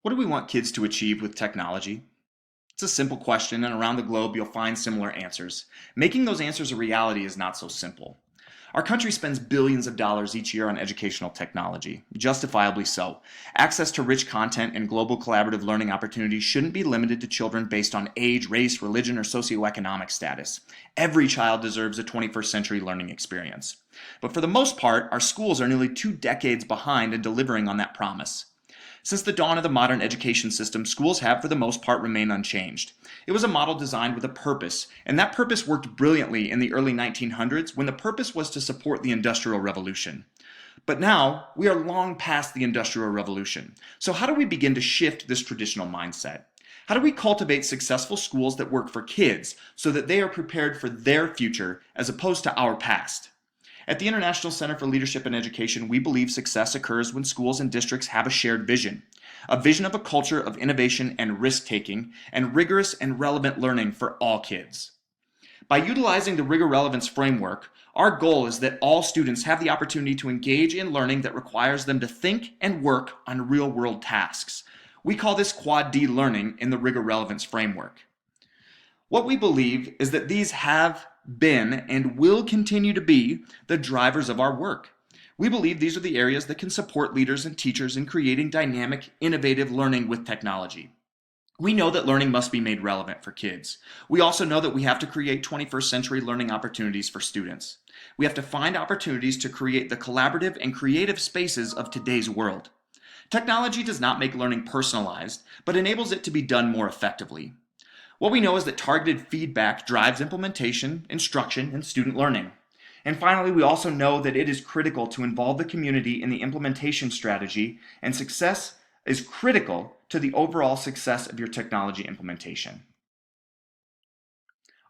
What do we want kids to achieve with technology? It's a simple question, and around the globe you'll find similar answers. Making those answers a reality is not so simple. Our country spends billions of dollars each year on educational technology, justifiably so. Access to rich content and global collaborative learning opportunities shouldn't be limited to children based on age, race, religion, or socioeconomic status. Every child deserves a 21st century learning experience. But for the most part, our schools are nearly 2 decades behind in delivering on that promise. Since the dawn of the modern education system, schools have for the most part remained unchanged. It was a model designed with a purpose, and that purpose worked brilliantly in the early 1900s when the purpose was to support the Industrial Revolution. But now, we are long past the Industrial Revolution. So how do we begin to shift this traditional mindset? How do we cultivate successful schools that work for kids so that they are prepared for their future as opposed to our past? At the International Center for Leadership and Education, we believe success occurs when schools and districts have a shared vision. A vision of a culture of innovation and risk-taking, and rigorous and relevant learning for all kids. By utilizing the rigor relevance framework, our goal is that all students have the opportunity to engage in learning that requires them to think and work on real-world tasks. We call this Quad D learning in the rigor relevance framework. What we believe is that these have been and will continue to be the drivers of our work. We believe these are the areas that can support leaders and teachers in creating dynamic, innovative learning with technology. We know that learning must be made relevant for kids. We also know that we have to create 21st century learning opportunities for students. We have to find opportunities to create the collaborative and creative spaces of today's world. Technology does not make learning personalized, but enables it to be done more effectively. What we know is that targeted feedback drives implementation, instruction, and student learning. And finally, we also know that it is critical to involve the community in the implementation strategy, and success is critical to the overall success of your technology implementation.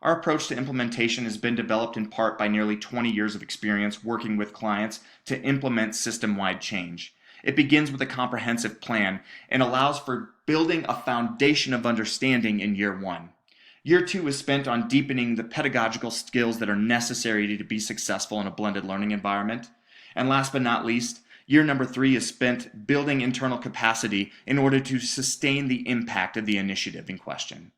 Our approach to implementation has been developed in part by nearly 20 years of experience working with clients to implement system-wide change. It begins with a comprehensive plan and allows for building a foundation of understanding in year one. Year two is spent on deepening the pedagogical skills that are necessary to be successful in a blended learning environment. And last but not least, year number 3 is spent building internal capacity in order to sustain the impact of the initiative in question.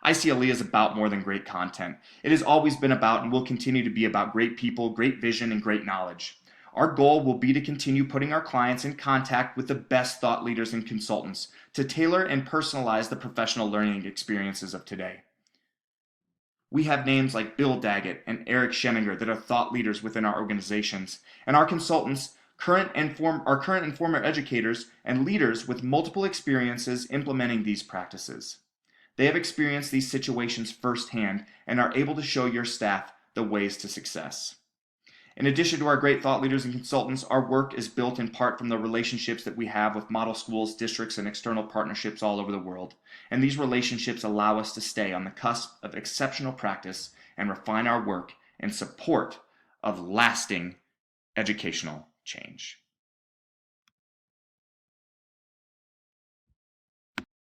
ICLE is about more than great content. It has always been about and will continue to be about great people, great vision, and great knowledge. Our goal will be to continue putting our clients in contact with the best thought leaders and consultants to tailor and personalize the professional learning experiences of today. We have names like Bill Daggett and Eric Scheminger that are thought leaders within our organizations, and our consultants, current and former educators and leaders with multiple experiences implementing these practices. They have experienced these situations firsthand and are able to show your staff the ways to success. In addition to our great thought leaders and consultants, our work is built in part from the relationships that we have with model schools, districts, and external partnerships all over the world. And these relationships allow us to stay on the cusp of exceptional practice and refine our work in support of lasting educational change.